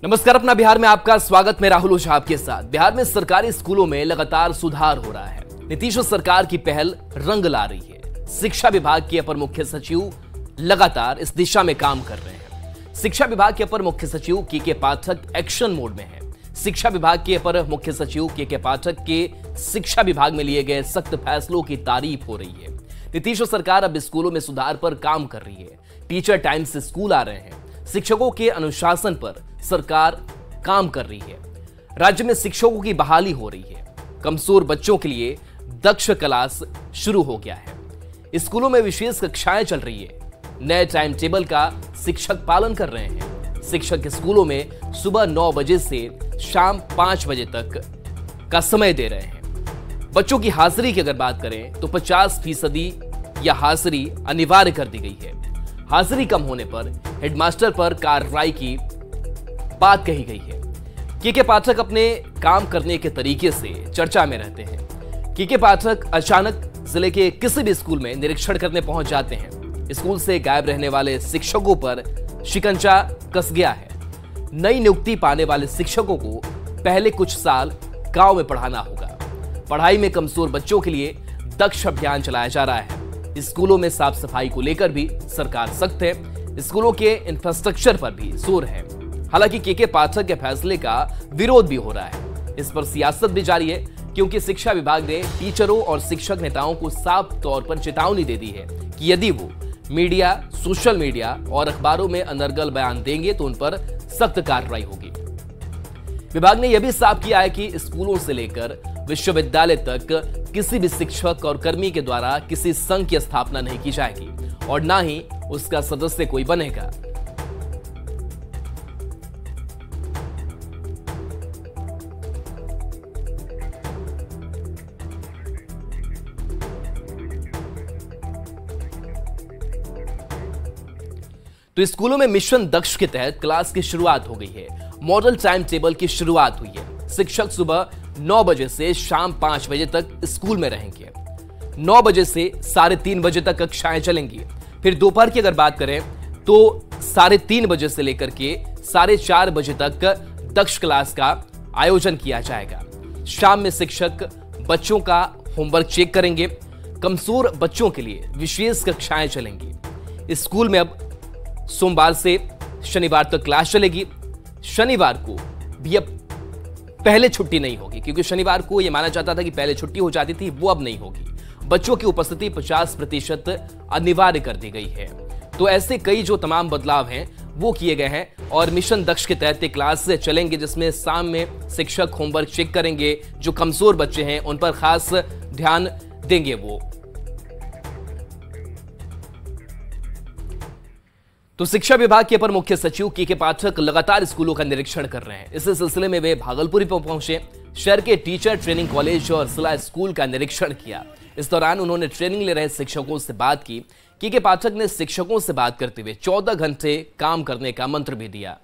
नमस्कार, अपना बिहार में आपका स्वागत। मैं राहुल ओझा आपके साथ। बिहार में सरकारी स्कूलों में लगातार सुधार हो रहा है। नीतीश सरकार की पहल रंग ला रही है। शिक्षा विभाग के अपर मुख्य सचिव लगातार इस दिशा में काम कर रहे हैं। शिक्षा विभाग के अपर मुख्य सचिव के पाठक एक्शन मोड में है। शिक्षा विभाग के अपर मुख्य सचिव के पाठक के शिक्षा विभाग में लिए गए सख्त फैसलों की तारीफ हो रही है। नीतीश सरकार अब स्कूलों में सुधार पर काम कर रही है। टीचर टाइम से स्कूल आ रहे हैं। शिक्षकों के अनुशासन पर सरकार काम कर रही है। राज्य में शिक्षकों की बहाली हो रही है। कमजोर बच्चों के लिए दक्ष क्लास शुरू हो गया है। स्कूलों में विशेष कक्षाएं चल रही है। नए टाइम टेबल का शिक्षक पालन कर रहे हैं। शिक्षक स्कूलों में सुबह 9 बजे से शाम 5 बजे तक का समय दे रहे हैं। बच्चों की हाजिरी की अगर बात करें तो 50% या हाजिरी अनिवार्य कर दी गई है। हाजिरी कम होने पर हेडमास्टर पर कार्रवाई की बात कही गई है। के पाठक अपने काम करने के तरीके से चर्चा में रहते हैं। के पाठक अचानक जिले के किसी भी स्कूल में निरीक्षण करने पहुंच जाते हैं। स्कूल से गायब रहने वाले शिक्षकों पर शिकंजा कस गया है। नई नियुक्ति पाने वाले शिक्षकों को पहले कुछ साल गांव में पढ़ाना होगा। पढ़ाई में कमजोर बच्चों के लिए दक्ष अभियान चलाया जा रहा है। स्कूलों में साफ सफाई को लेकर भी सरकार सख्त है। स्कूलों के इंफ्रास्ट्रक्चर पर भी जोर है। हालांकि के पाठक के फैसले का विरोध भी हो रहा है। इस पर सियासत भी जारी है, क्योंकि शिक्षा विभाग ने टीचरों और शिक्षक नेताओं को साफ तौर पर चेतावनी दे दी है कि यदि वो मीडिया, सोशल मीडिया और अखबारों में अनर्गल बयान देंगे तो उन पर सख्त कार्रवाई होगी। विभाग ने यह भी साफ किया है कि स्कूलों से लेकर विश्वविद्यालय तक किसी भी शिक्षक और कर्मी के द्वारा किसी संघ की स्थापना नहीं की जाएगी और ना ही उसका सदस्य कोई बनेगा। तो स्कूलों में मिशन दक्ष के तहत क्लास की शुरुआत हो गई है। मॉडल टाइम टेबल की शुरुआत हुई है। शिक्षक सुबह 9 बजे से शाम 5 बजे तक स्कूल में रहेंगे। 9 बजे से 3:30 बजे तक कक्षाएं चलेंगी। फिर दोपहर की अगर बात करें तो 3:30 बजे से लेकर के 4:30 बजे तक दक्ष क्लास का आयोजन किया जाएगा। शाम में शिक्षक बच्चों का होमवर्क चेक करेंगे। कमजोर बच्चों के लिए विशेष कक्षाएं चलेंगी। स्कूल में अब सोमवार से शनिवार तक क्लास चलेगी। शनिवार को भी अब पहले छुट्टी नहीं होगी, क्योंकि शनिवार को यह माना जाता था कि पहले छुट्टी हो जाती थी, वो अब नहीं होगी। बच्चों की उपस्थिति 50% अनिवार्य कर दी गई है। तो ऐसे कई जो तमाम बदलाव हैं वो किए गए हैं और मिशन दक्ष के तहत क्लास चलेंगे, जिसमें शाम में शिक्षक होमवर्क चेक करेंगे। जो कमजोर बच्चे हैं उन पर खास ध्यान देंगे वो। तो शिक्षा विभाग के अपर मुख्य सचिव के पाठक लगातार स्कूलों का निरीक्षण कर रहे हैं। इस सिलसिले में वे भागलपुर पहुंचे। शहर के टीचर ट्रेनिंग कॉलेज और जिला स्कूल का निरीक्षण किया। इस दौरान उन्होंने ट्रेनिंग ले रहे शिक्षकों से बात की। के पाठक ने शिक्षकों से बात करते हुए 14 घंटे काम करने का मंत्र भी दिया।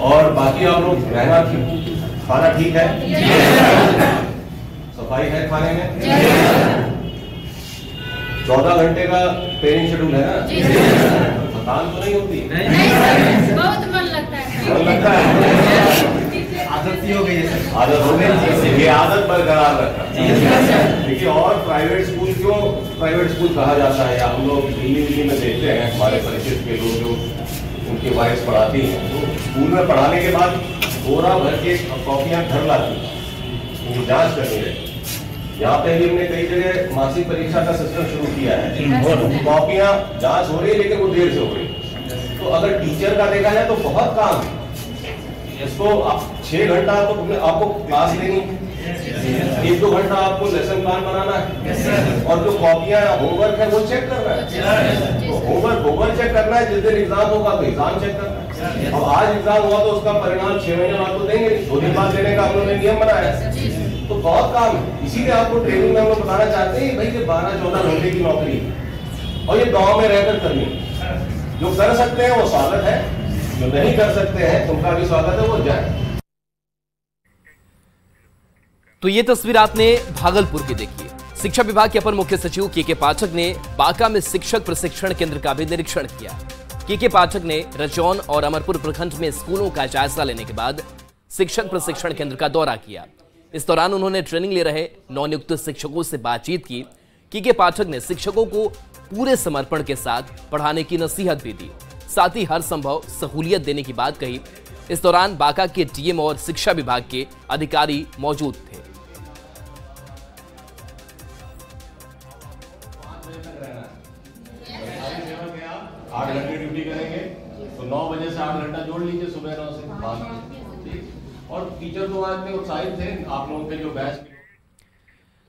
और बाकी आप लोग रहना, खाना ठीक है, सफाई है खाने में, 14 घंटे का ट्रेनिंग शेड्यूल है ना? थकान तो नहीं होती? नहीं, बहुत मन लगता है। मन लगता है, आदत सी हो गई है। आदत हो गई, ये आदत बरकरार रखना। देखिए, और प्राइवेट स्कूल क्यों प्राइवेट स्कूल कहा जाता है, या हम लोग दिल्ली में देखते हैं हमारे परिचित के लोग जो उनकी वाइफ पढ़ाती हैं, तो स्कूल में पढ़ाने के बाद बोरा भर के कॉपियां घर लाती हैं, उनकी जांच करनी है। यहाँ पे भी हमने कई जगह मासिक परीक्षा का सिस्टम शुरू किया है और कॉपियां जांच हो रही है, लेकिन वो देर से हो रही है। तो अगर टीचर का देखा जाए तो बहुत काम है। इसको 6 घंटा तो आपको क्लास लेनी, 1-2 घंटा आपको लेसन प्लान बनाना है, और जो कॉपियां होमवर्क है वो चेक करना है। तो होमवर्क चेक करना है। जिस दिन एग्जाम होगा तो एग्जाम चेक करना है। अब आज एग्जाम हुआ तो उसका परिणाम 6 महीने बाद तो देंगे, 2 दिन बाद देने का हम लोगों ने नियम बनाया है। तो बहुत काम है। इसीलिए आपको ट्रेनिंग में हम लोग बताना चाहते हैं भाई कि 12-14 घंटे की नौकरी है और ये गांव में रहकर करनी है। जो कर सकते हैं वो स्वागत है, जो नहीं कर सकते हैं उनका भी स्वागत है, वो जाए। तो ये तस्वीर आपने भागलपुर की देखी है। शिक्षा विभाग के अपर मुख्य सचिव के पाठक ने बांका में शिक्षक प्रशिक्षण केंद्र का भी निरीक्षण किया। के पाठक ने रजौन और अमरपुर प्रखंड में स्कूलों का जायजा लेने के बाद शिक्षक प्रशिक्षण केंद्र का दौरा किया। इस दौरान उन्होंने ट्रेनिंग ले रहे नवनियुक्त शिक्षकों से बातचीत की। के पाठक ने शिक्षकों को पूरे समर्पण के साथ पढ़ाने की नसीहत भी दी, साथ ही हर संभव सहूलियत देने की बात कही। इस दौरान बांका के डीएम और शिक्षा विभाग के अधिकारी मौजूद थे। 8 घंटे ड्यूटी करेंगे तो 9 बजे से 8 घंटा जोड़ लीजिए, सुबह 9 से 5 ठीक। और टीचर तो आज में उत्साहित थे, आप लोगों के जो बैच।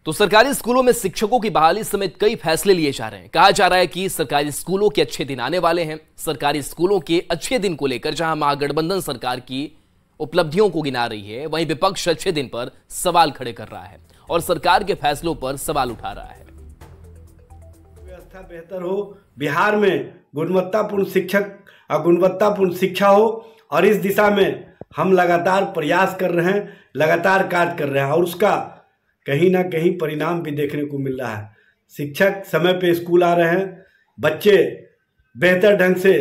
तो सरकारी स्कूलों में शिक्षकों की बहाली समेत कई फैसले लिए जा रहे हैं। कहा जा रहा है कि सरकारी स्कूलों के अच्छे दिन आने वाले हैं। सरकारी स्कूलों के अच्छे दिन को लेकर जहां महागठबंधन सरकार की उपलब्धियों को गिना रही है, वहीं विपक्ष अच्छे दिन पर सवाल खड़े कर रहा है और सरकार के फैसलों पर सवाल उठा रहा है। व्यवस्था बेहतर हो, बिहार में गुणवत्तापूर्ण शिक्षक और गुणवत्तापूर्ण शिक्षा हो, और इस दिशा में हम लगातार प्रयास कर रहे हैं, लगातार कार्य कर रहे हैं, और उसका कहीं ना कहीं परिणाम भी देखने को मिल रहा है। शिक्षक समय पे स्कूल आ रहे हैं, बच्चे बेहतर ढंग से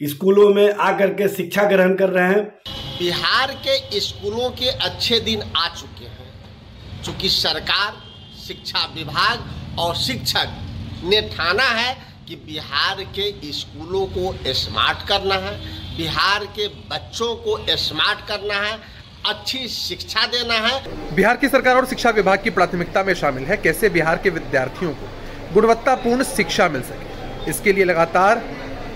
स्कूलों में आकर के शिक्षा ग्रहण कर रहे हैं। बिहार के स्कूलों के अच्छे दिन आ चुके हैं, चूँकि सरकार, शिक्षा विभाग और शिक्षक ने ठाना है कि बिहार के स्कूलों को स्मार्ट करना है, बिहार के बच्चों को स्मार्ट करना है, अच्छी शिक्षा देना है। बिहार की सरकार और शिक्षा विभाग की प्राथमिकता में शामिल है कैसे बिहार के विद्यार्थियों को गुणवत्तापूर्ण शिक्षा मिल सके। इसके लिए लगातार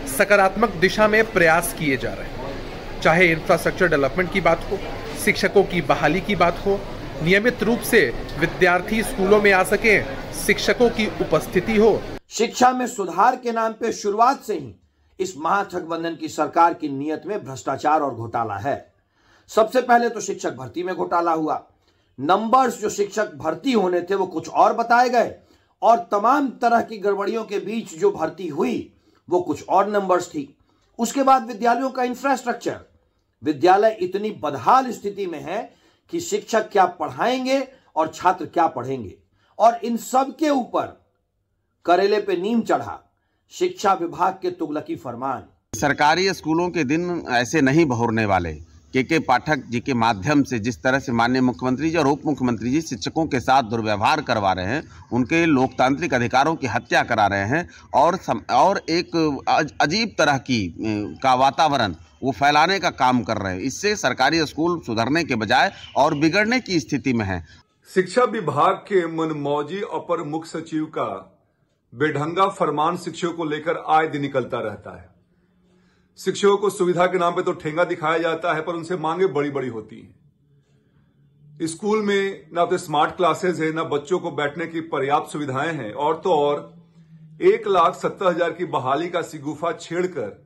सकारात्मक दिशा में प्रयास किए जा रहे हैं। चाहे इंफ्रास्ट्रक्चर डेवलपमेंट की बात हो, शिक्षकों की बहाली की बात हो, नियमित रूप से विद्यार्थी स्कूलों में आ सके, शिक्षकों की उपस्थिति हो। शिक्षा में सुधार के नाम पे शुरुआत से ही इस महागठबंधन की सरकार की नीयत में भ्रष्टाचार और घोटाला है। सबसे पहले तो शिक्षक भर्ती में घोटाला हुआ। नंबर्स जो शिक्षक भर्ती होने थे वो कुछ और बताए गए, और तमाम तरह की गड़बड़ियों के बीच जो भर्ती हुई वो कुछ और नंबर्स थी। उसके बाद विद्यालयों का इंफ्रास्ट्रक्चर, विद्यालय इतनी बदहाल स्थिति में है कि शिक्षक क्या पढ़ाएंगे और छात्र क्या पढ़ेंगे, और इन सब के ऊपर करेले पे नीम चढ़ा शिक्षा विभाग के तुगलकी फरमान। सरकारी स्कूलों के दिन ऐसे नहीं बहुरने वाले। के पाठक जी के माध्यम से जिस तरह से माननीय मुख्यमंत्री जी और उप मुख्यमंत्री जी शिक्षकों के साथ दुर्व्यवहार करवा रहे हैं, उनके लोकतांत्रिक अधिकारों की हत्या करा रहे हैं, और एक अजीब तरह की का वातावरण वो फैलाने का काम कर रहे हैं। इससे सरकारी स्कूल सुधरने के बजाय और बिगड़ने की स्थिति में है। शिक्षा विभाग के मनमौजी अपर मुख्य सचिव का बेढंगा फरमान शिक्षकों को लेकर आए दिन निकलता रहता है। शिक्षकों को सुविधा के नाम पे तो ठेंगा दिखाया जाता है, पर उनसे मांगे बड़ी बड़ी होती हैं। स्कूल में ना तो स्मार्ट क्लासेस है, ना बच्चों को बैठने की पर्याप्त सुविधाएं हैं, और तो और 1,70,000 की बहाली का सिगुफा छेड़कर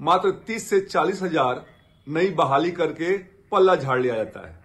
मात्र 30 से 40,000 नई बहाली करके पल्ला झाड़ लिया जाता है।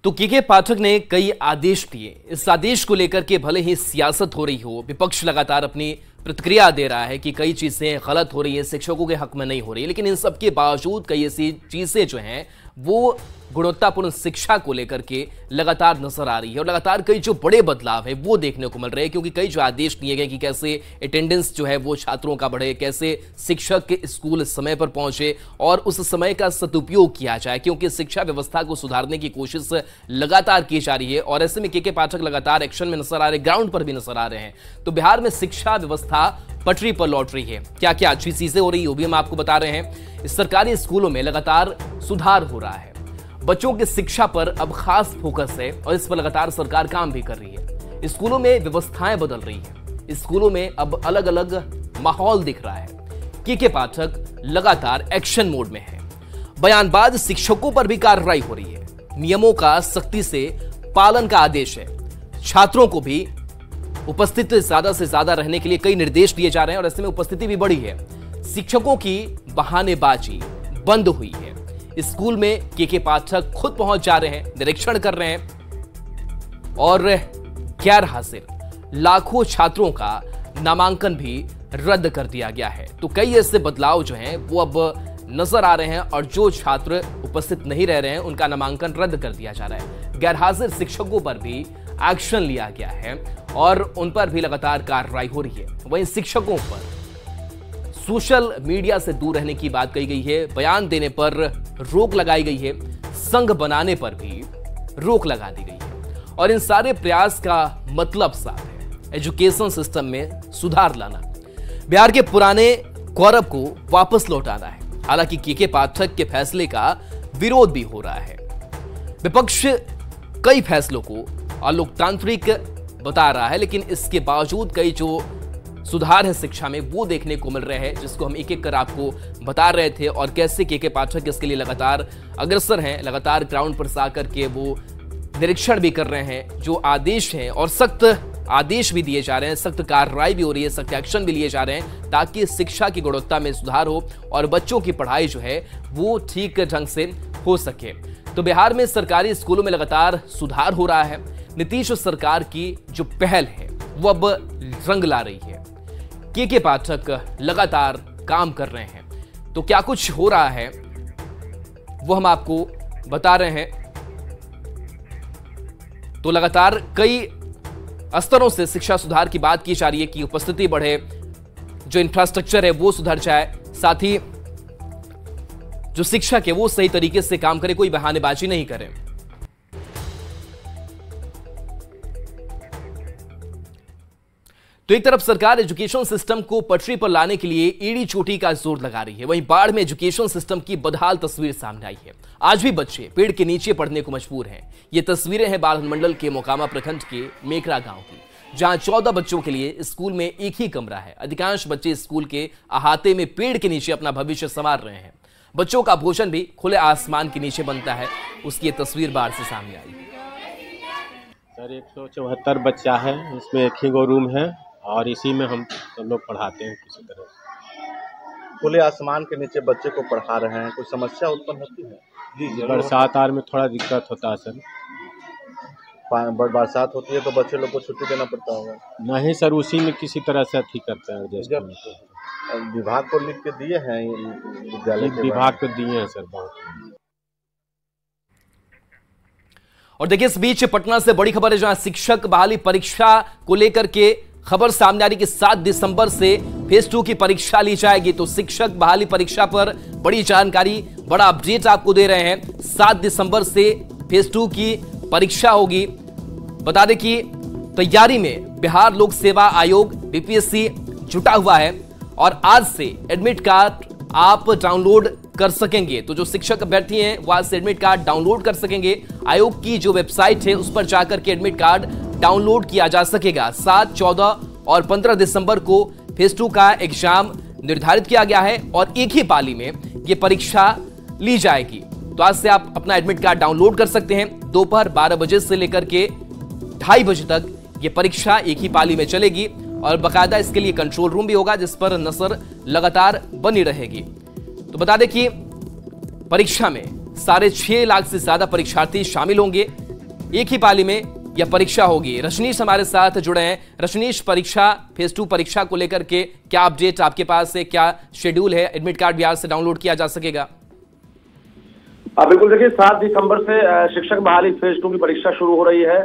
तो के पाठक ने कई आदेश दिए। इस आदेश को लेकर के भले ही सियासत हो रही हो, विपक्ष लगातार अपनी प्रतिक्रिया दे रहा है कि कई चीजें गलत हो रही है, शिक्षकों के हक में नहीं हो रही, लेकिन इन सब के बावजूद कई ऐसी चीजें जो हैं वो गुणवत्तापूर्ण शिक्षा को लेकर के लगातार नजर आ रही है, और लगातार कई जो बड़े बदलाव है वो देखने को मिल रहे हैं। क्योंकि कई जो आदेश दिए गए कि कैसे अटेंडेंस जो है वो छात्रों का बढ़े, कैसे शिक्षक के स्कूल समय पर पहुंचे और उस समय का सदुपयोग किया जाए, क्योंकि शिक्षा व्यवस्था को सुधारने की कोशिश लगातार की जा रही है। और ऐसे में के पाठक लगातार एक्शन में नजर आ रहे, ग्राउंड पर भी नजर आ रहे हैं। तो बिहार में शिक्षा व्यवस्था पटरी पर लौट रही है। क्या क्या अच्छी चीजें हो रही है वो भी हम आपको बता रहे हैं। सरकारी स्कूलों में लगातार सुधार हो रहा है, बच्चों की शिक्षा पर अब खास फोकस है और इस पर लगातार सरकार काम भी कर रही है। स्कूलों में व्यवस्थाएं बदल रही हैं, स्कूलों में अब अलग अलग माहौल दिख रहा है। के पाठक लगातार एक्शन मोड में है। बयानबाज शिक्षकों पर भी कार्रवाई हो रही है। नियमों का सख्ती से पालन का आदेश है। छात्रों को भी उपस्थित ज्यादा से ज्यादा रहने के लिए कई निर्देश दिए जा रहे हैं और ऐसे में उपस्थिति भी बढ़ी है। शिक्षकों की बहानेबाजी बंद हुई है। स्कूल में के पाठक खुद पहुंच जा रहे हैं, निरीक्षण कर रहे हैं और गैर हाजिर लाखों छात्रों का नामांकन भी रद्द कर दिया गया है। तो कई ऐसे बदलाव जो हैं वो अब नजर आ रहे हैं और जो छात्र उपस्थित नहीं रह रहे हैं उनका नामांकन रद्द कर दिया जा रहा है। गैर हाजिर शिक्षकों पर भी एक्शन लिया गया है और उन पर भी लगातार कार्रवाई हो रही है। वहीं शिक्षकों पर सोशल मीडिया से दूर रहने की बात कही गई है, बयान देने पर रोक लगाई गई है, संघ बनाने पर भी रोक लगा दी गई है। और इन सारे प्रयास का मतलब साफ है, एजुकेशन सिस्टम में सुधार लाना, बिहार के पुराने गौरव को वापस लौटाना है। हालांकि के पाठक के फैसले का विरोध भी हो रहा है। विपक्ष कई फैसलों को अलोकतांत्रिक बता रहा है, लेकिन इसके बावजूद कई जो सुधार है शिक्षा में वो देखने को मिल रहे हैं, जिसको हम एक एक कर आपको बता रहे थे। और कैसे के पाठक इसके लिए लगातार अग्रसर हैं, लगातार ग्राउंड पर आकर के वो निरीक्षण भी कर रहे हैं। जो आदेश हैं और सख्त आदेश भी दिए जा रहे हैं, सख्त कार्रवाई भी हो रही है, सख्त एक्शन भी लिए जा रहे हैं, ताकि शिक्षा की गुणवत्ता में सुधार हो और बच्चों की पढ़ाई जो है वो ठीक ढंग से हो सके। तो बिहार में सरकारी स्कूलों में लगातार सुधार हो रहा है। नीतीश सरकार की जो पहल है वो अब रंग ला रही है। के पाठक लगातार काम कर रहे हैं। तो क्या कुछ हो रहा है वो हम आपको बता रहे हैं। तो लगातार कई स्तरों से शिक्षा सुधार की बात की जा रही है कि उपस्थिति बढ़े, जो इंफ्रास्ट्रक्चर है वो सुधर जाए, साथ ही जो शिक्षक है वो सही तरीके से काम करे, कोई बहानेबाजी नहीं करे। तो एक तरफ सरकार एजुकेशन सिस्टम को पटरी पर लाने के लिए एड़ी चोटी का जोर लगा रही है, वहीं बाढ़ में एजुकेशन सिस्टम की बदहाल तस्वीर सामने आई है। आज भी बच्चे पेड़ के नीचे पढ़ने को मजबूर हैं। ये तस्वीरें हैं बाढ़ मंडल के मोकामा प्रखंड के मेकरा गांव की, जहां 14 बच्चों के लिए स्कूल में एक ही कमरा है। अधिकांश बच्चे स्कूल के अहाते में पेड़ के नीचे अपना भविष्य संवार रहे हैं। बच्चों का भोजन भी खुले आसमान के नीचे बनता है। उसकी ये तस्वीर बाढ़ से सामने आई। सर 174 बच्चा है, इसमें एक ही गो रूम है और इसी में हम सब लोग पढ़ाते हैं। किसी तरह खुले आसमान के नीचे बच्चे को पढ़ा रहे हैं, कोई समस्या उत्पन्न होती है? जी, बरसात आर में थोड़ा दिक्कत होता है सर। बरसात होती है तो बच्चे लोग को छुट्टी देना पड़ता होगा? नहीं सर, उसी में किसी तरह से अथी करते हैं। जब विभाग को लिख के दिए हैं विद्यालय के विभाग को दिए हैं सर बहुत। और देखिए इस बीच पटना से बड़ी खबर है, जहां शिक्षक बहाली परीक्षा को लेकर के खबर सामने आ रही कि 7 दिसंबर से फेज 2 की परीक्षा ली जाएगी। तो शिक्षक बहाली परीक्षा पर बड़ी जानकारी, बड़ा अपडेट आपको दे रहे हैं। 7 दिसंबर से फेज 2 की परीक्षा होगी। बता दें कि तैयारी में बिहार लोक सेवा आयोग बीपीएससी जुटा हुआ है और आज से एडमिट कार्ड आप डाउनलोड कर सकेंगे। तो जो शिक्षक अभ्यर्थी हैं वो आज से एडमिट कार्ड डाउनलोड कर सकेंगे। आयोग की जो वेबसाइट है उस पर जाकर के एडमिट कार्ड डाउनलोड किया जा सकेगा। 7, 14 और 15 दिसंबर को फेज 2 का एग्जाम निर्धारित किया गया है और एक ही पाली में यह परीक्षा ली जाएगी। तो आज से आप अपना एडमिट कार्ड डाउनलोड कर सकते हैं। दोपहर 12 बजे से लेकर के 2:30 बजे तक यह परीक्षा एक ही पाली में चलेगी और बाकायदा इसके लिए कंट्रोल रूम भी होगा, जिस पर नजर लगातार बनी रहेगी। तो बता दें कि परीक्षा में 6.5 लाख से ज्यादा परीक्षार्थी शामिल होंगे। एक ही पाली में यह परीक्षा होगी। रजनीश हमारे साथ जुड़े हैं। रजनीश, परीक्षा फेज 2 परीक्षा को लेकर के क्या अपडेट आपके पास है, क्या शेड्यूल है? एडमिट कार्ड बिहार से डाउनलोड किया जा सकेगा? बिल्कुल, देखिए 7 दिसंबर से शिक्षक बहाली फेज 2 की परीक्षा शुरू हो रही है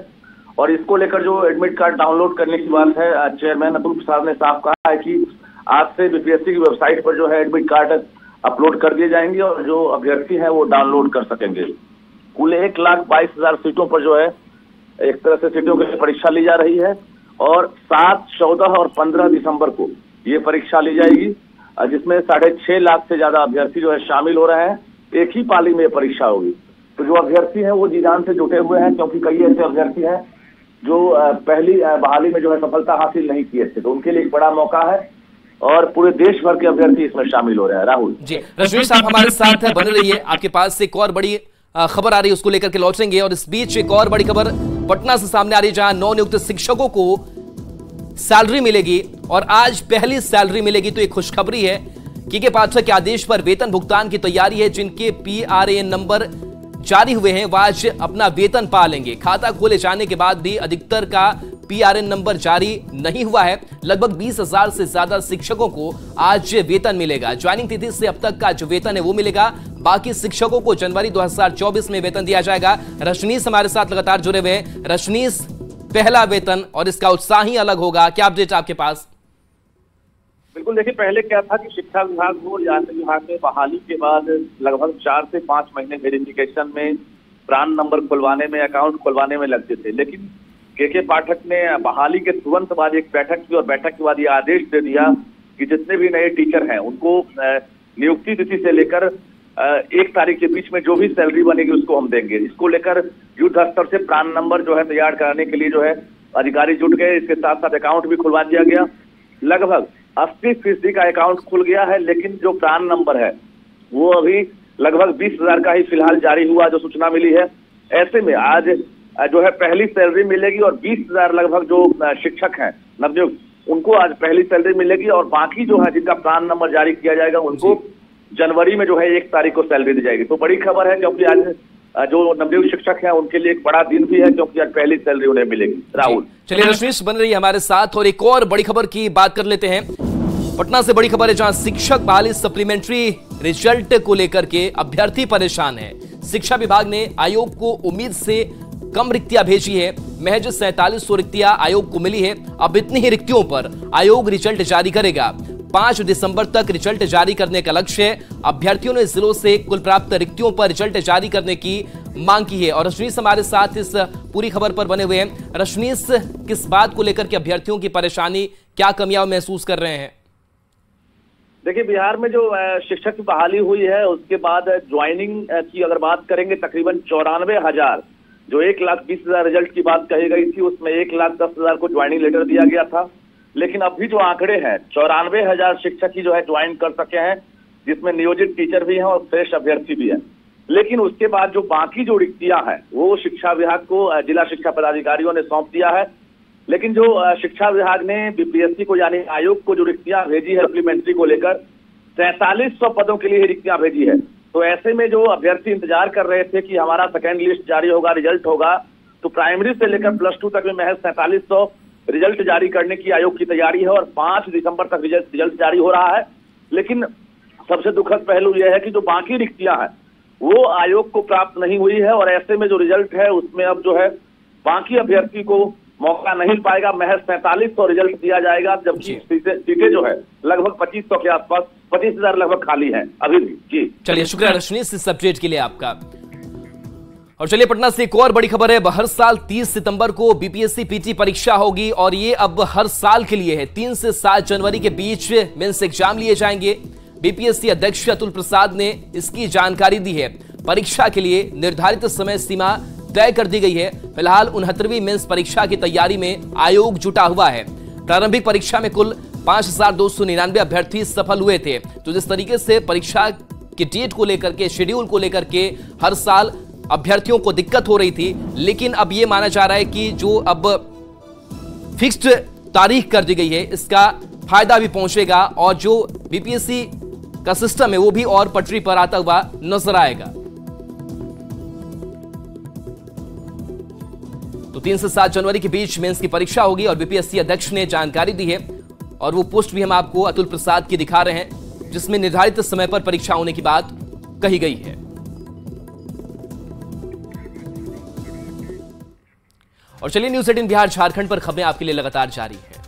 और इसको लेकर जो एडमिट कार्ड डाउनलोड करने की बात है, चेयरमैन अतुल प्रसाद ने साफ कहा है कि आज से बीपीएससी की वेबसाइट पर जो है एडमिट कार्ड अपलोड कर दिए जाएंगे और जो अभ्यर्थी हैं वो डाउनलोड कर सकेंगे। कुल 1,22,000 सीटों पर जो है एक तरह से सीटों की परीक्षा ली जा रही है और 7, 14 और 15 दिसंबर को ये परीक्षा ली जाएगी, जिसमें 6.5 लाख से ज्यादा अभ्यर्थी जो है शामिल हो रहे हैं। एक ही पाली में परीक्षा होगी। तो जो अभ्यर्थी हैं वो जी जान से जुटे हुए हैं, क्योंकि कई ऐसे अभ्यर्थी हैं जो पहली बहाली में जो है सफलता हासिल नहीं किए थे, तो उनके लिए एक बड़ा मौका है और पूरे देश भर के अभ्यर्थी इसमें शामिल हो रहे हैं। राहुल जी, रजनीश साहब हमारे साथ है, बने रहिए। आपके पास से एक और बड़ी खबर आ रही है, उसको लेकर के लौटेंगे। और इस बीच एक और बड़ी खबर पटना से सामने आ रही है, जहां नवनियुक्त शिक्षकों को सैलरी मिलेगी और आज पहली सैलरी मिलेगी। तो एक खुशखबरी है, के पाठक के आदेश पर वेतन भुगतान की तैयारी है। जिनके PRAN नंबर जारी हुए हैं वह आज अपना वेतन पा लेंगे। खाता खोले जाने के बाद भी अधिकतर का PRAN नंबर जारी नहीं हुआ है। लगभग 20,000 से ज्यादा शिक्षकों को आज वेतन मिलेगा। ज्वाइनिंग तिथि से अब तक का जो वेतन है वो मिलेगा। बाकी शिक्षकों को जनवरी 2024 में वेतन दिया जाएगा। रजनीश हमारे साथ लगातार जुड़े हुए हैं। रजनीश, पहला वेतन और इसका उत्साह ही अलग होगा। क्या अपडेट आपके पास? बिल्कुल, देखिए पहले क्या था कि शिक्षा विभाग हो या विभाग में बहाली के बाद लगभग 4 से 5 महीने वेरिफिकेशन में प्राण नंबर खुलवाने में, अकाउंट खुलवाने में लगते थे। लेकिन के पाठक ने बहाली के तुरंत बाद एक बैठक की और बैठक के बाद ये आदेश दे दिया कि जितने भी नए टीचर हैं उनको नियुक्ति तिथि से लेकर 1 तारीख के बीच में जो भी सैलरी बनेगी उसको हम देंगे। इसको लेकर युद्ध स्तर से प्राण नंबर जो है तैयार कराने के लिए जो है अधिकारी जुट गए। इसके साथ साथ अकाउंट भी खुलवा दिया गया। लगभग 80% का अकाउंट खुल गया है, लेकिन जो प्राण नंबर है वो अभी लगभग 20,000 का ही फिलहाल जारी हुआ, जो सूचना मिली है। ऐसे में आज जो है पहली सैलरी मिलेगी और 20,000 लगभग जो शिक्षक हैं नवनियुक्त उनको आज पहली सैलरी मिलेगी और बाकी जो है जिनका प्राण नंबर जारी किया जाएगा उनको जनवरी में जो है 1 तारीख को सैलरी दी जाएगी। तो बड़ी खबर है, क्योंकि आज जो नवनियुक्त शिक्षक हैं उनके लिए एक बड़ा दिन भी है, क्योंकि आज पहली सैलरी उन्हें मिलेगी। राहुल, चलिए रश्मीश बन रही है हमारे साथ और एक और बड़ी खबर की बात कर लेते हैं। पटना से बड़ी खबर है, जहां शिक्षक बहाली सप्लीमेंट्री रिजल्ट को लेकर के अभ्यर्थी परेशान है। शिक्षा विभाग ने आयोग को उम्मीद से कम रिक्तियां भेजी है। महज 4700 रिक्तियां आयोग को मिली है। अब इतनी ही रिक्तियों पर आयोग रिजल्ट जारी करेगा। 5 दिसंबर तक रिजल्ट जारी करने का लक्ष्य है। अभ्यर्थियों ने जिलों से कुल प्राप्त रिक्तियों पर रिजल्ट जारी करने की मांग की है। और रश्मीश हमारे साथ इस पूरी खबर पर बने हुए हैं। रश्मीश, किस बात को लेकर के अभ्यर्थियों की परेशानी, क्या कमियां महसूस कर रहे हैं? देखिए, बिहार में जो शिक्षक की बहाली हुई है उसके बाद ज्वाइनिंग की अगर बात करेंगे तकरीबन 94,000, जो 1,20,000 रिजल्ट की बात कही गई थी उसमें 1,10,000 को ज्वाइनिंग लेटर दिया गया था। लेकिन अभी जो आंकड़े हैं 94,000 शिक्षक ही जो है ज्वाइन कर सके हैं, जिसमें नियोजित टीचर भी हैं और फ्रेश अभ्यर्थी भी हैं। लेकिन उसके बाद जो बाकी जो रिक्तियां हैं वो शिक्षा विभाग को जिला शिक्षा पदाधिकारियों ने सौंप दिया है। लेकिन जो शिक्षा विभाग ने बीपीएससी को यानी आयोग को जो रिक्तियां भेजी है सप्लीमेंट्री को लेकर 4300 पदों के लिए रिक्तियां भेजी है। तो ऐसे में जो अभ्यर्थी इंतजार कर रहे थे कि हमारा सेकेंड लिस्ट जारी होगा, रिजल्ट होगा, तो प्राइमरी से लेकर +2 तक में महज 4700 रिजल्ट जारी करने की आयोग की तैयारी है और 5 दिसंबर तक रिजल्ट जारी हो रहा है। लेकिन सबसे दुखद पहलू यह है कि जो बाकी रिक्तियां हैं वो आयोग को प्राप्त नहीं हुई है और ऐसे में जो रिजल्ट है उसमें अब जो है बाकी अभ्यर्थी को मौका नहीं पाएगा। महज 4700 रिजल्ट दिया जाएगा, जबकि सीटें जो है लगभग 2500 के आसपास, 25,000 लगभग खाली हैं अभी भी। जी चलिए, शुक्रिया रश्मीश इस अपडेट के लिए आपका। और चलिए पटना से एक और बड़ी खबर है। हर साल 30 सितंबर को बीपीएससी पीटी परीक्षा होगी और ये अब हर साल के लिए है। 3 से 7 जनवरी के बीच मेंस एग्जाम लिए जाएंगे। बीपीएससी अध्यक्ष अतुल प्रसाद ने इसकी जानकारी दी है। परीक्षा के लिए निर्धारित समय सीमा तय कर दी गई है। फिलहाल 69वीं मेंस परीक्षा की तैयारी में आयोग जुटा हुआ है। प्रारंभिक परीक्षा में कुल 5,299 अभ्यर्थी सफल हुए थे। तो जिस तरीके से परीक्षा के डेट को लेकर के, शेड्यूल को लेकर के हर साल अभ्यर्थियों को दिक्कत हो रही थी, लेकिन अब यह माना जा रहा है कि जो अब फिक्स्ड तारीख कर दी गई है इसका फायदा भी पहुंचेगा और जो बीपीएससी का सिस्टम है वो भी और पटरी पर आता हुआ नजर आएगा। तो 3 से 7 जनवरी के बीच मेंस की परीक्षा होगी और बीपीएससी अध्यक्ष ने जानकारी दी है और वो पोस्ट भी हम आपको अतुल प्रसाद की दिखा रहे हैं, जिसमें निर्धारित समय पर परीक्षा होने की बात कही गई है। और चलिए न्यूज़ 18 बिहार झारखंड पर खबरें आपके लिए लगातार जारी है।